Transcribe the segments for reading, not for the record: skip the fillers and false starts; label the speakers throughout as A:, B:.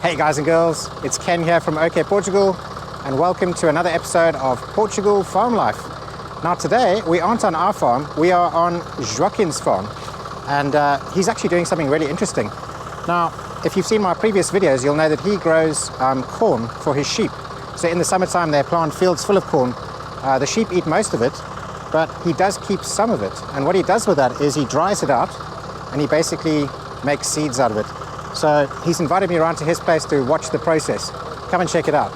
A: Hey guys and girls, it's Ken here from OKportugal and welcome to another episode of Portugal Farm Life. Now today we aren't on our farm, we are on Joaquim's farm and he's actually doing something really interesting. Now if you've seen my previous videos you'll know that he grows corn for his sheep. So in the summertime they plant fields full of corn. The sheep eat most of it, but he does keep some of it, and what he does with that is he dries it out and he basically makes seeds out of it. So he's invited me around to his place to watch the process. Come and check it out.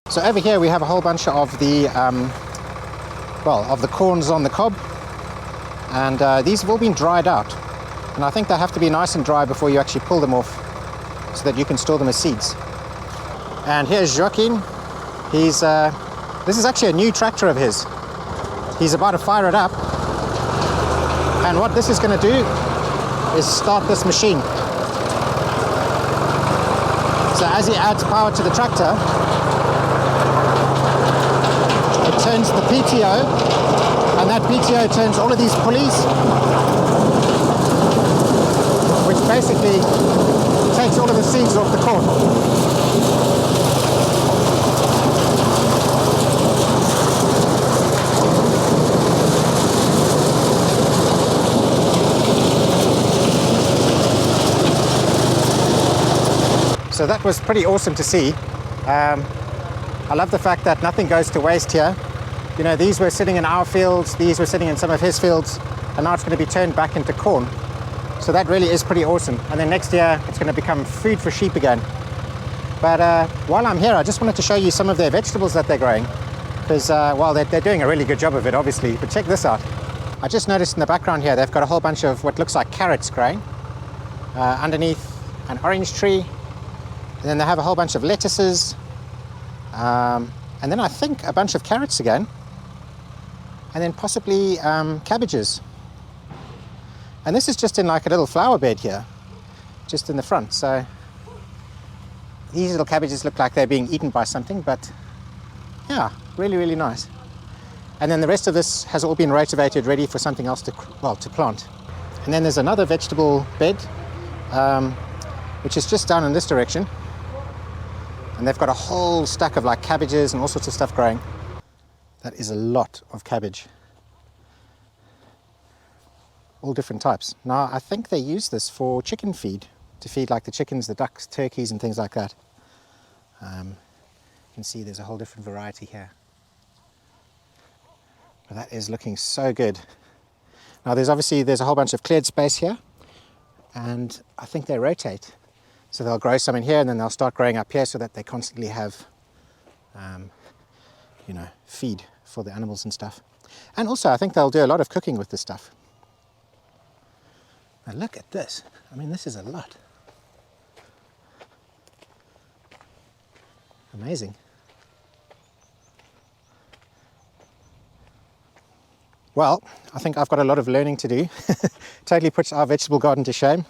A: So over here we have a whole bunch of the corns on the cob, and these have all been dried out, and I think they have to be nice and dry before you actually pull them off so that you can store them as seeds. And here's Joaquim. This is actually a new tractor of his. He's about to fire it up, and what this is going to do is start this machine. So as he adds power to the tractor, it turns the PTO, and that PTO turns all of these pulleys, which basically takes all of the seeds off the corn. So that was pretty awesome to see. I love the fact that nothing goes to waste here. You know, these were sitting in our fields, these were sitting in some of his fields, and now it's going to be turned back into corn. So that really is pretty awesome. And then next year, it's going to become food for sheep again. But while I'm here, I just wanted to show you some of their vegetables that they're growing. Because, well, they're doing a really good job of it, obviously. But check this out. I just noticed in the background here, they've got a whole bunch of what looks like carrots growing underneath an orange tree. And then they have a whole bunch of lettuces. And then I think a bunch of carrots again, and then possibly cabbages. And this is just in like a little flower bed here, just in the front. So these little cabbages look like they're being eaten by something, but yeah, really, really nice. And then the rest of this has all been rotivated, ready for something else to plant. And then there's another vegetable bed, which is just down in this direction. And they've got a whole stack of like cabbages and all sorts of stuff growing. That is a lot of cabbage. All different types. Now I think they use this for chicken feed, to feed like the chickens, the ducks, turkeys and things like that. You can see there's a whole different variety here. But that is looking so good. Now there's a whole bunch of cleared space here, and I think they rotate. So they'll grow some in here and then they'll start growing up here so that they constantly have, feed for the animals and stuff. And also I think they'll do a lot of cooking with this stuff. Now look at this. I mean, this is a lot. Amazing. Well, I think I've got a lot of learning to do. Totally puts our vegetable garden to shame.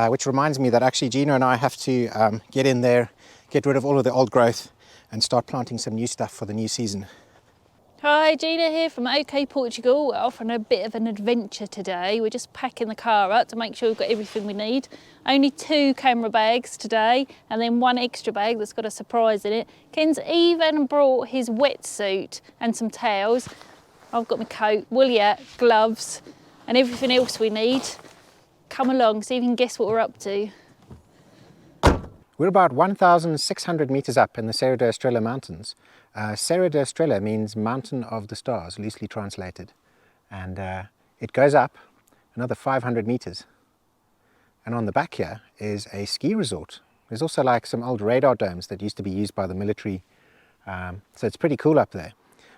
A: Which reminds me that actually Gina and I have to get in there, get rid of all of the old growth and start planting some new stuff for the new season.
B: Hi, Gina here from OKportugal. We're off on a bit of an adventure today. We're just packing the car up to make sure we've got everything we need. Only 2 camera bags today and then 1 extra bag that's got a surprise in it. Ken's even brought his wetsuit and some towels. I've got my coat, woolly hat, gloves and everything else we need. Come along, see if you can guess what we're up to.
A: We're about 1,600 meters up in the Serra Da Estrela mountains. Serra Da Estrela means mountain of the stars, loosely translated. And it goes up another 500 meters. And on the back here is a ski resort. There's also like some old radar domes that used to be used by the military. So it's pretty cool up there.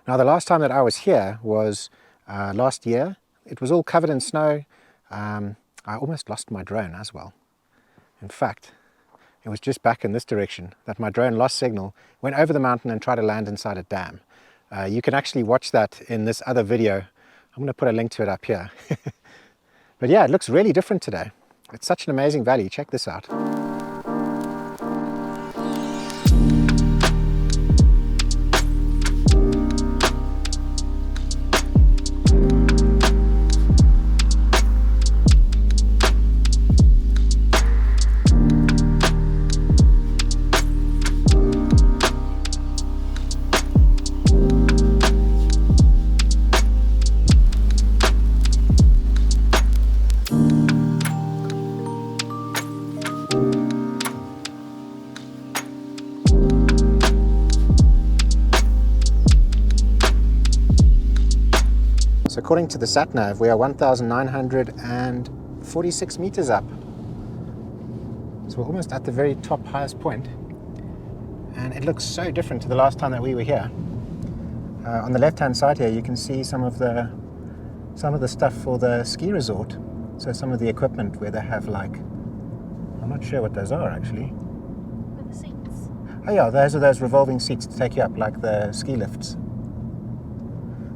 A: Now the last time that I was here was last year. It was all covered in snow. I almost lost my drone as well. In fact, it was just back in this direction that my drone lost signal, went over the mountain and tried to land inside a dam. You can actually watch that in this other video. I'm going to put a link to it up here. But yeah, it looks really different today. It's such an amazing valley. Check this out. So according to the sat-nav, we are 1,946 meters up. So we're almost at the very top, highest point. And it looks so different to the last time that we were here. On the left-hand side here, you can see some of the stuff for the ski resort. So some of the equipment where they have like, I'm not sure what those are actually.
B: With the seats.
A: Oh yeah, those are those revolving seats to take you up, like the ski lifts.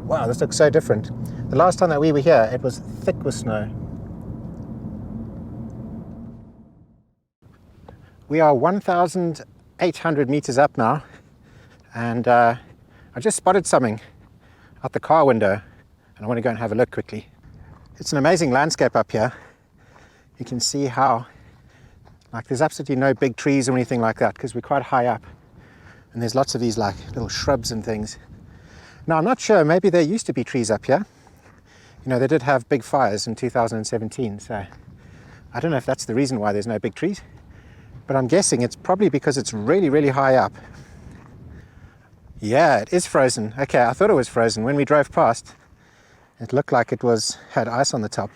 A: Wow, this looks so different. The last time that we were here, it was thick with snow. We are 1,800 meters up now, and I just spotted something out the car window, and I want to go and have a look quickly. It's an amazing landscape up here. You can see how, like, there's absolutely no big trees or anything like that because we're quite high up, and there's lots of these like little shrubs and things. Now, I'm not sure, maybe there used to be trees up here. You know, they did have big fires in 2017, so I don't know if that's the reason why there's no big trees, but I'm guessing it's probably because it's really, really high up. Yeah, it is frozen. Okay, I thought it was frozen. When we drove past, it looked like it had ice on the top.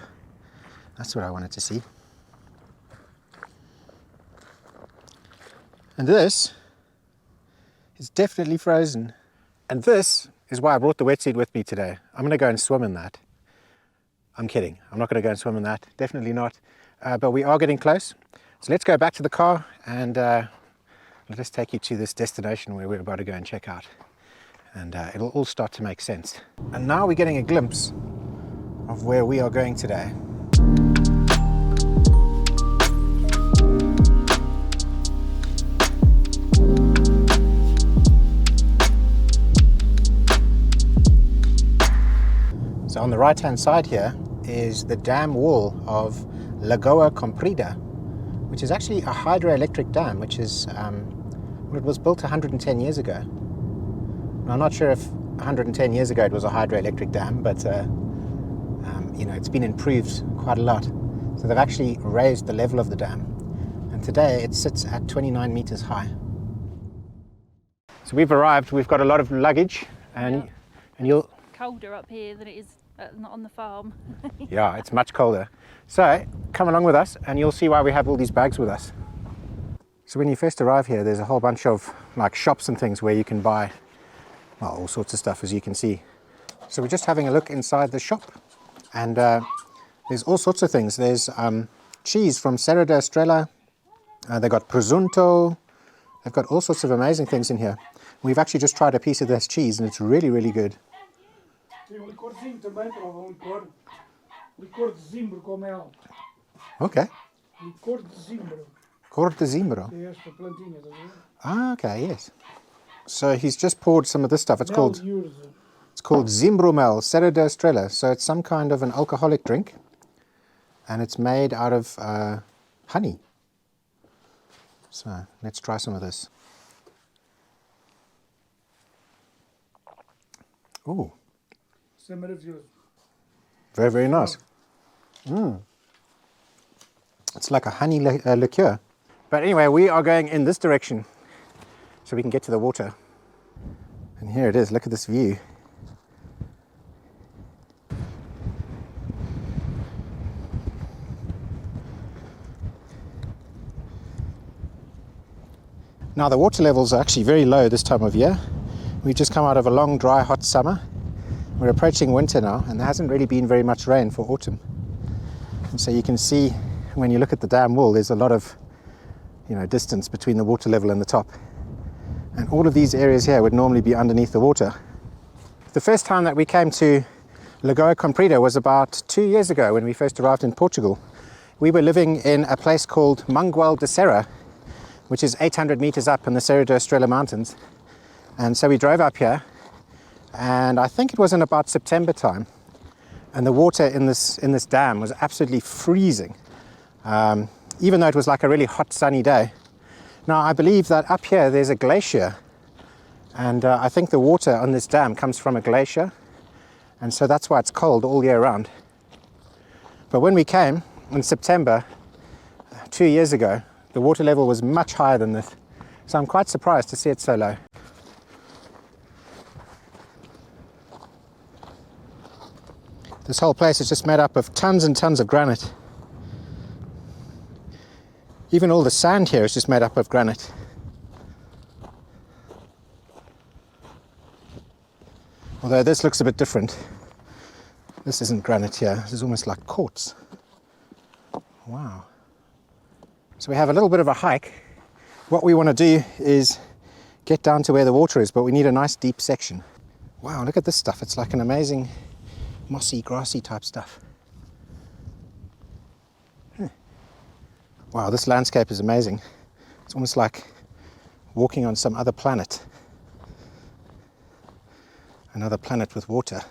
A: That's what I wanted to see. And this is definitely frozen. And this is why I brought the wetsuit with me today. I'm going to go and swim in that. I'm kidding. I'm not going to go and swim in that. Definitely not. But we are getting close. So let's go back to the car and let us take you to this destination where we're about to go and check out. And it'll all start to make sense. And now we're getting a glimpse of where we are going today. So on the right hand side here is the dam wall of Lagoa Comprida, which is actually a hydroelectric dam, which is it was built 110 years ago. Now, I'm not sure if 110 years ago it was a hydroelectric dam, but you know, it's been improved quite a lot. So they've actually raised the level of the dam, and today it sits at 29 meters high. So we've arrived. We've got a lot of luggage, and you'll
B: Colder up here than it is not on the farm.
A: Yeah, it's much colder. So come along with us and you'll see why we have all these bags with us. So when you first arrive here, there's a whole bunch of like shops and things where you can buy, well, all sorts of stuff, as you can see. So we're just having a look inside the shop, and there's all sorts of things. There's cheese from Serra Da Estrela. They've got presunto. They've got all sorts of amazing things in here. We've actually just tried a piece of this cheese and it's really, really good. Okay. Cor de zimbro. Ah, okay, yes. So he's just poured some of this stuff. It's called It's called Zimbromel, Serra Da Estrela. So it's some kind of an alcoholic drink, and it's made out of honey. So let's try some of this. Oh, very, very nice. It's like a honey liqueur. But anyway, we are going in this direction so we can get to the water. And here it is, look at this view. Now the water levels are actually very low this time of year. We've just come out of a long, dry, hot summer. We're approaching winter now, and there hasn't really been very much rain for autumn. And so you can see when you look at the dam wall, there's a lot of distance between the water level and the top. And all of these areas here would normally be underneath the water. The first time that we came to Lagoa Comprida was about 2 years ago when we first arrived in Portugal. We were living in a place called Mangual de Serra, which is 800 meters up in the Serra Da Estrela mountains. And so we drove up here, and I think it was in about September time, and the water in this dam was absolutely freezing. Even though it was like a really hot sunny day. Now I believe that up here there's a glacier, and I think the water on this dam comes from a glacier, and so that's why it's cold all year round. But when we came in September 2 years ago, the water level was much higher than this, so I'm quite surprised to see it so low. This whole place is just made up of tons and tons of granite. Even all the sand here is just made up of granite. Although this looks a bit different. This isn't granite here, this is almost like quartz. Wow. So we have a little bit of a hike. What we want to do is get down to where the water is, but we need a nice deep section. Wow, look at this stuff. It's like an amazing mossy, grassy type stuff. Wow, this landscape is amazing. It's almost like walking on some other planet. Another planet with water.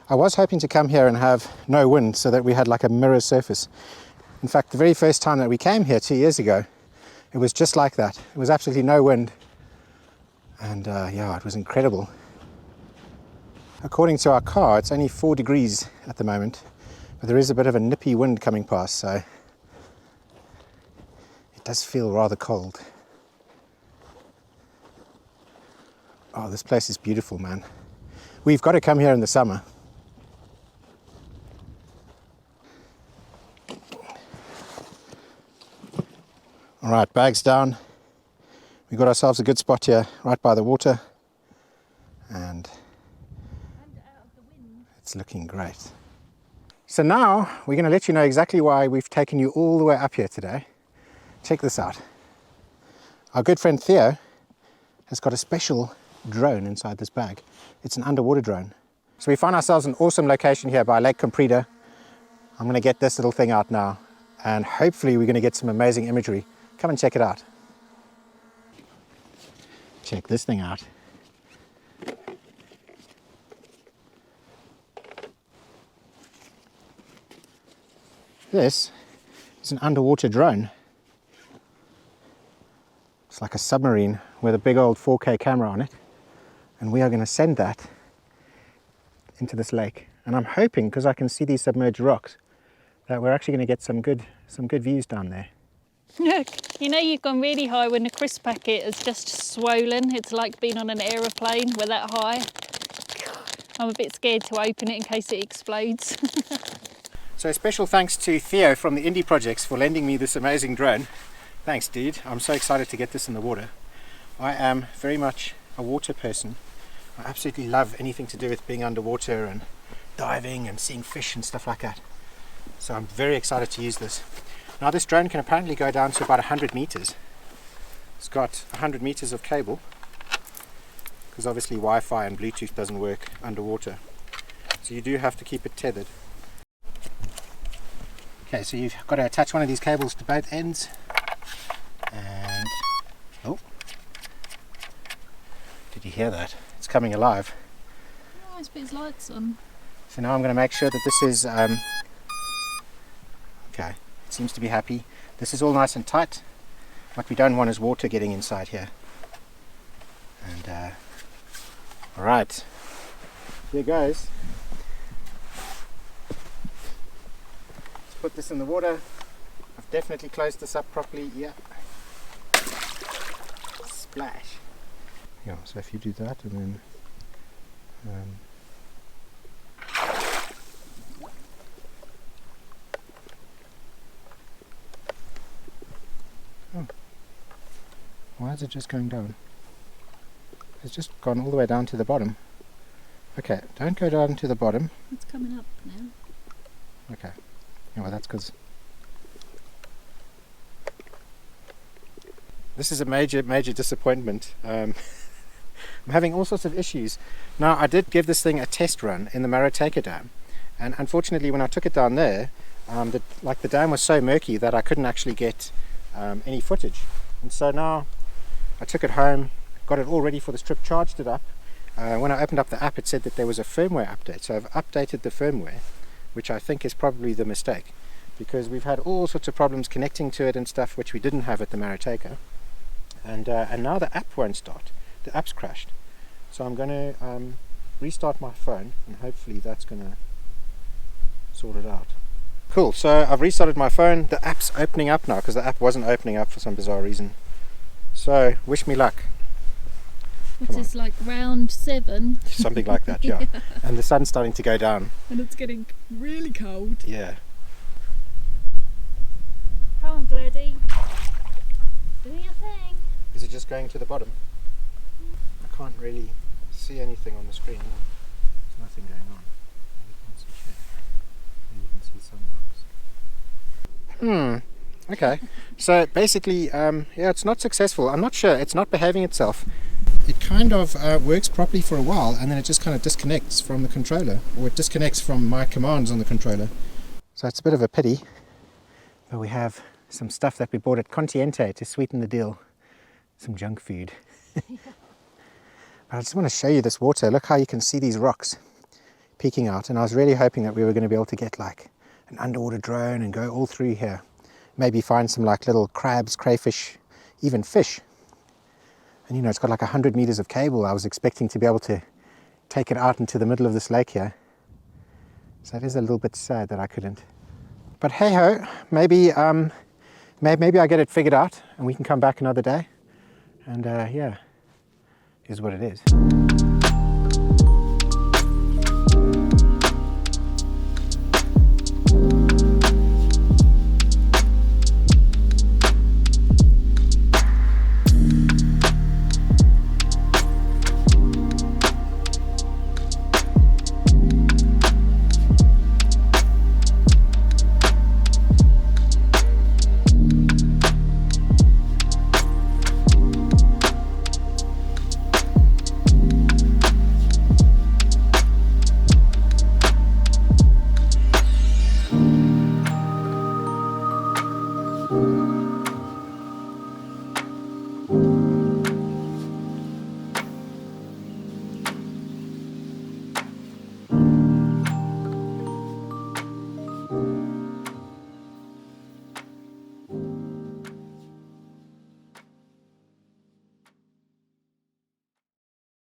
A: I was hoping to come here and have no wind so that we had like a mirror surface. In fact, the very first time that we came here 2 years ago, it was just like that. It was absolutely no wind. And yeah, it was incredible. According to our car, it's only 4 degrees at the moment. But there is a bit of a nippy wind coming past, so it does feel rather cold. Oh, this place is beautiful, man. We've got to come here in the summer. All right, bags down. We got ourselves a good spot here, right by the water, and it's looking great. So now we're going to let you know exactly why we've taken you all the way up here today. Check this out. Our good friend Theo has got a special drone inside this bag. It's an underwater drone. So we find ourselves an awesome location here by Lake Comprida. I'm going to get this little thing out now, and hopefully we're going to get some amazing imagery. Come and check it out. Check this thing out. This is an underwater drone. It's like a submarine with a big old 4K camera on it, and we are going to send that into this lake. And I'm hoping, because I can see these submerged rocks, that we're actually going to get some good views down there.
B: Look, you know you've gone really high when the crisp packet is just swollen. It's like being on an aeroplane. We're that high. I'm a bit scared to open it in case it explodes.
A: So a special thanks to Theo from the Indie Projects for lending me this amazing drone. Thanks, dude. I'm so excited to get this in the water. I am very much a water person. I absolutely love anything to do with being underwater and diving and seeing fish and stuff like that. So I'm very excited to use this. Now this drone can apparently go down to about 100 meters. It's got 100 meters of cable, because obviously Wi-Fi and Bluetooth doesn't work underwater. So you do have to keep it tethered. Okay, so you've got to attach one of these cables to both ends, and hear that. It's coming alive.
B: Oh, he's put his lights on.
A: So now I'm going to make sure that this is okay, it seems to be happy. This is all nice and tight. What we don't want is water getting inside here. And alright, here goes. Let's put this in the water. I've definitely closed this up properly. Yeah. Splash. Yeah, so if you do that and then oh. Why is it just going down? It's just gone all the way down to the bottom. Okay, don't go down to the bottom.
B: It's coming up now.
A: Okay. Yeah, well, that's because this is a major disappointment. I'm having all sorts of issues. Now, I did give this thing a test run in the Maroteka Dam, and unfortunately when I took it down there, the dam was so murky that I couldn't actually get any footage. And so now I took it home, got it all ready for the trip, charged it up. When I opened up the app, it said that there was a firmware update, so I've updated the firmware, which I think is probably the mistake, because we've had all sorts of problems connecting to it and stuff which we didn't have at the Maroteka. And now the app won't start. The app's crashed. So I'm going to restart my phone, and hopefully that's going to sort it out. Cool, so I've restarted my phone. The app's opening up now, because the app wasn't opening up for some bizarre reason. So wish me luck.
B: Which is like round 7.
A: Something like that, yeah.
B: Yeah.
A: And the sun's starting to go down.
B: And it's getting really cold.
A: Yeah.
B: Come on, Gladdy. Do your thing.
A: Is it just going to the bottom? I can't really see anything on the screen. No. There's nothing going on. You can't see shit. Maybe you can see sunrise. Okay. So basically, yeah, it's not successful. I'm not sure. It's not behaving itself. It kind of works properly for a while, and then it just kind of disconnects from the controller, or it disconnects from my commands on the controller. So it's a bit of a pity, but we have some stuff that we bought at Continente to sweeten the deal. Some junk food. But I just want to show you this water. Look how you can see these rocks peeking out, and I was really hoping that we were going to be able to get like an underwater drone and go all through here. Maybe find some like little crabs, crayfish, even fish. And you know, it's got like 100 meters of cable. I was expecting to be able to take it out into the middle of this lake here. So it is a little bit sad that I couldn't. But hey ho, maybe I get it figured out and we can come back another day. And yeah, is what it is.